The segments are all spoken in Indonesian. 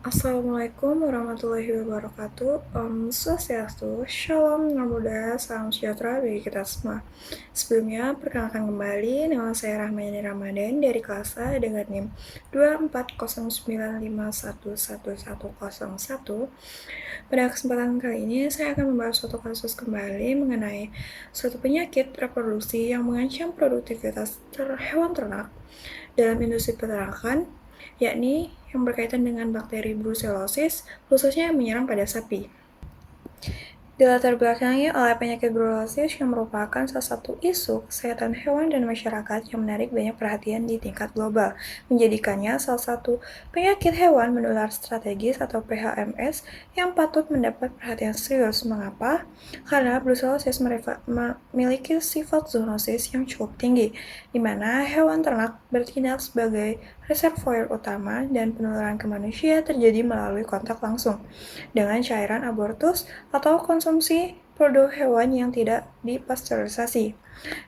Assalamualaikum warahmatullahi wabarakatuh. Swastiastu, Shalom, Namo Buddhaya, Salam sejahtera bagi kita semua. Sebelumnya, perkenalkan kembali, nama saya Rahmayani Ramadan dari kelas A dengan NIM 24095111101. Pada kesempatan kali ini, saya akan membahas suatu kasus kembali mengenai suatu penyakit reproduksi yang mengancam produktivitas hewan ternak dalam industri peternakan, yakni yang berkaitan dengan bakteri brucellosis, khususnya yang menyerang pada sapi. Dilatar belakangi oleh penyakit brucellosis yang merupakan salah satu isu kesehatan hewan dan masyarakat yang menarik banyak perhatian di tingkat global, menjadikannya salah satu penyakit hewan menular strategis atau PHMS yang patut mendapat perhatian serius. Mengapa? Karena brucellosis memiliki sifat zoonosis yang cukup tinggi, di mana hewan ternak bertindak sebagai reservoir utama dan penularan ke manusia terjadi melalui kontak langsung dengan cairan abortus atau konsumsi produk hewan yang tidak dipasteurisasi.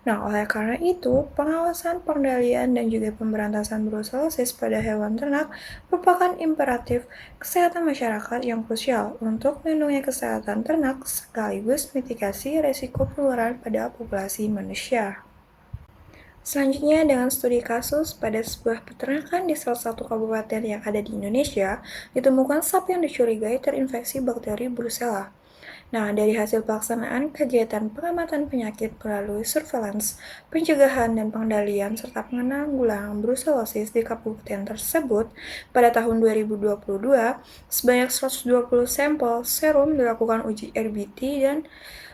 Nah, oleh karena itu, pengawasan, pengendalian, dan juga pemberantasan brucellosis pada hewan ternak merupakan imperatif kesehatan masyarakat yang krusial untuk melindungi kesehatan ternak sekaligus mitigasi resiko penularan pada populasi manusia. Selanjutnya, dengan studi kasus pada sebuah peternakan di salah satu kabupaten yang ada di Indonesia, ditemukan sapi yang dicurigai terinfeksi bakteri Brucella. Nah, dari hasil pelaksanaan kegiatan pengamatan penyakit melalui surveillance, pencegahan dan pengendalian serta penanggulangan brucellosis di kabupaten tersebut pada tahun 2022, sebanyak 120 sampel serum dilakukan uji RBT dan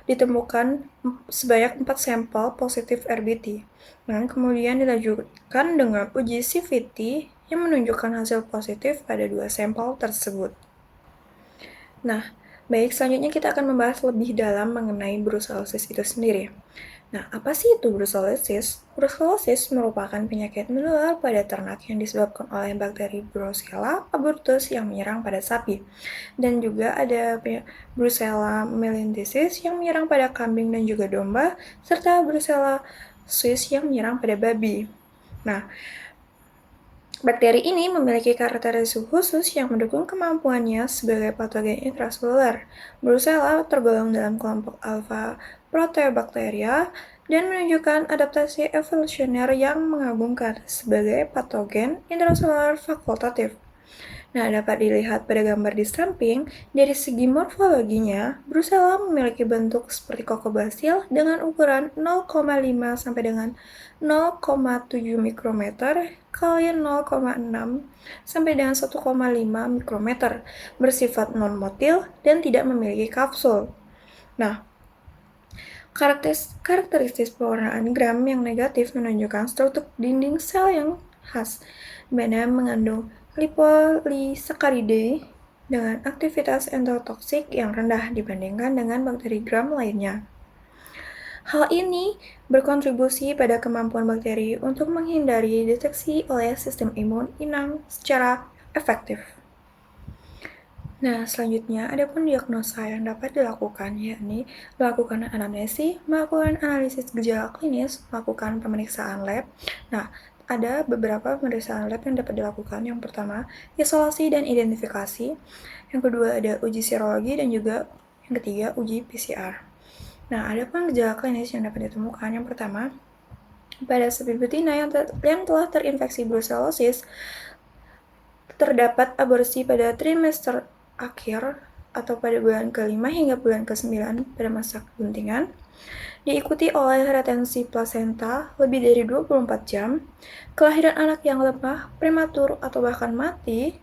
ditemukan sebanyak 4 sampel positif RBT. Dan kemudian dilanjutkan dengan uji CVT yang menunjukkan hasil positif pada 2 sampel tersebut. Nah, baik, selanjutnya kita akan membahas lebih dalam mengenai brucellosis itu sendiri. Nah, apa sih itu brucellosis? Brucellosis merupakan penyakit menular pada ternak yang disebabkan oleh bakteri Brucella abortus yang menyerang pada sapi. Dan juga ada Brucella melinthisis yang menyerang pada kambing dan juga domba, serta Brucella Swiss yang menyerang pada babi. Nah, bakteri ini memiliki karakteristik khusus yang mendukung kemampuannya sebagai patogen intraseluler. Brucella tergolong dalam kelompok alpha Proteobacteria dan menunjukkan adaptasi evolusioner yang mengagumkan sebagai patogen intraseluler fakultatif. Nah, dapat dilihat pada gambar di samping, dari segi morfologinya, Brucella memiliki bentuk seperti koko basil dengan ukuran 0,5 sampai dengan 0,7 mikrometer kali 0,6 sampai dengan 1,5 mikrometer, bersifat non-motil dan tidak memiliki kapsul. Nah, karakteristik pewarnaan gram yang negatif menunjukkan struktur dinding sel yang khas, di mana mengandung lipolisakaridae dengan aktivitas endotoksik yang rendah dibandingkan dengan bakteri gram lainnya. Hal ini berkontribusi pada kemampuan bakteri untuk menghindari deteksi oleh sistem imun inang secara efektif. Nah, selanjutnya ada pun diagnosa yang dapat dilakukan, yakni melakukan anamnesi, melakukan analisis gejala klinis, melakukan pemeriksaan lab. Nah, ada beberapa pemeriksaan lab yang dapat dilakukan. Yang pertama, isolasi dan identifikasi. Yang kedua, ada uji serologi dan juga yang ketiga, uji PCR. Nah, ada pun gejala klinis yang dapat ditemukan. Yang pertama, pada sapi betina yang telah terinfeksi brucellosis, terdapat aborsi pada trimester akhir atau pada bulan ke-5 hingga bulan ke-9 pada masa keguntingan, diikuti oleh retensi plasenta lebih dari 24 jam, kelahiran anak yang lemah, prematur, atau bahkan mati.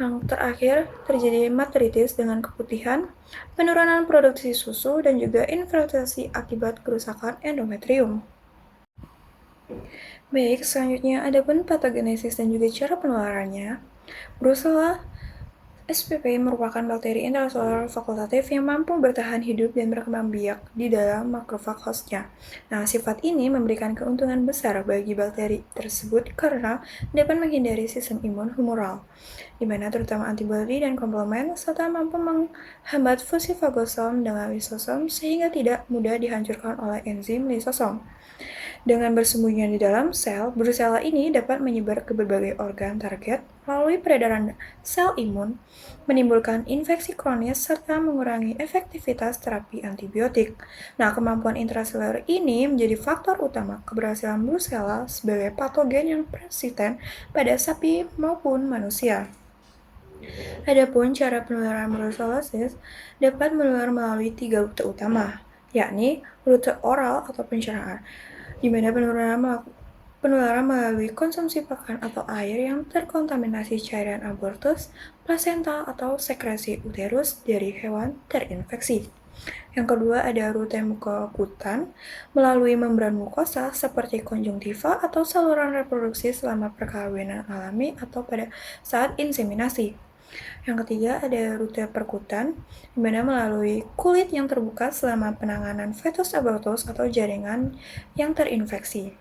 Yang terakhir, terjadi matritis dengan keputihan, penurunan produksi susu, dan juga infertilasi akibat kerusakan endometrium. Baik, selanjutnya ada pun patogenesis dan juga cara penularannya. Brucella SPP merupakan bakteri intraseluler fakultatif yang mampu bertahan hidup dan berkembang biak di dalam makrofag hostnya. Nah, sifat ini memberikan keuntungan besar bagi bakteri tersebut karena dapat menghindari sistem imun humoral, di mana terutama antibodi dan komplement, serta mampu menghambat fusi fagosom dengan lisosom sehingga tidak mudah dihancurkan oleh enzim lisosom. Dengan bersembunyi di dalam sel, Brucella ini dapat menyebar ke berbagai organ target melalui peredaran sel imun, menimbulkan infeksi kronis, serta mengurangi efektivitas terapi antibiotik. Nah, kemampuan intraseluler ini menjadi faktor utama keberhasilan Brucella sebagai patogen yang persisten pada sapi maupun manusia. Adapun cara penularan brucellosis dapat menular melalui 3 rute utama, yakni rute oral atau pencernaan, di mana penularan melalui konsumsi pakan atau air yang terkontaminasi cairan abortus, plasenta, atau sekresi uterus dari hewan terinfeksi. Yang kedua ada rute mukokutan melalui membran mukosa seperti konjungtiva atau saluran reproduksi selama perkawinan alami atau pada saat inseminasi. Yang ketiga ada rute perkutan, di mana melalui kulit yang terbuka selama penanganan fetus abortus atau jaringan yang terinfeksi.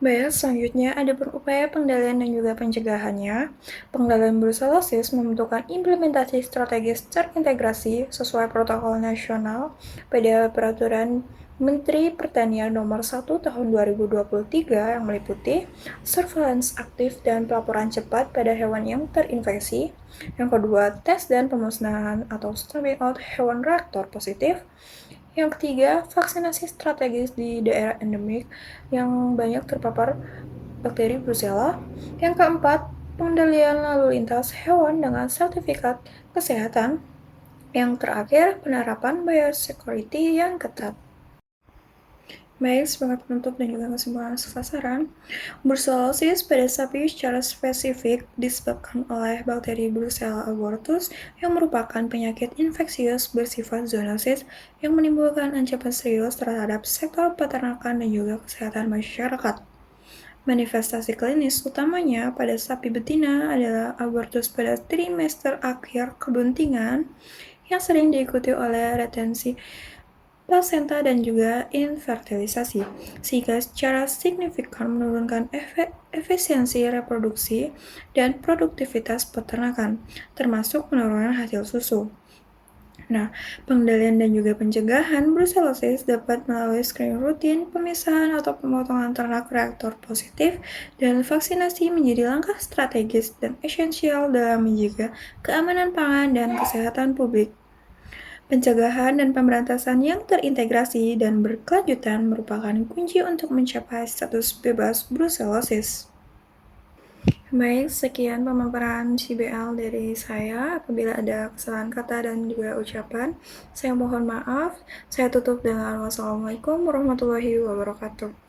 Baik, selanjutnya ada upaya pengendalian dan juga pencegahannya. Pengendalian brucellosis membutuhkan implementasi strategis terintegrasi sesuai protokol nasional pada peraturan Menteri Pertanian Nomor 1 Tahun 2023 yang meliputi surveillance aktif dan pelaporan cepat pada hewan yang terinfeksi. Yang kedua, tes dan pemusnahan atau stamping out hewan reaktor positif. Yang ketiga, vaksinasi strategis di daerah endemik yang banyak terpapar bakteri Brucella. Yang keempat, pengendalian lalu lintas hewan dengan sertifikat kesehatan. Yang terakhir, penerapan biosecurity yang ketat. Baik, sebagai penutup dan juga kesimpulan sasaran, brucellosis pada sapi secara spesifik disebabkan oleh bakteri Brucella abortus yang merupakan penyakit infeksius bersifat zoonosis yang menimbulkan ancaman serius terhadap sektor peternakan dan juga kesehatan masyarakat. Manifestasi klinis utamanya pada sapi betina adalah abortus pada trimester akhir kebuntingan yang sering diikuti oleh retensi plasenta dan juga infertilisasi, sehingga secara signifikan menurunkan efisiensi reproduksi dan produktivitas peternakan, termasuk penurunan hasil susu. Nah, pengendalian dan juga pencegahan brucellosis dapat melalui screening rutin, pemisahan atau pemotongan ternak reaktor positif, dan vaksinasi menjadi langkah strategis dan esensial dalam menjaga keamanan pangan dan kesehatan publik. Pencegahan dan pemberantasan yang terintegrasi dan berkelanjutan merupakan kunci untuk mencapai status bebas brucellosis. Baik, sekian pemaparan CBL dari saya. Apabila ada kesalahan kata dan juga ucapan, saya mohon maaf. Saya tutup dengan wassalamualaikum warahmatullahi wabarakatuh.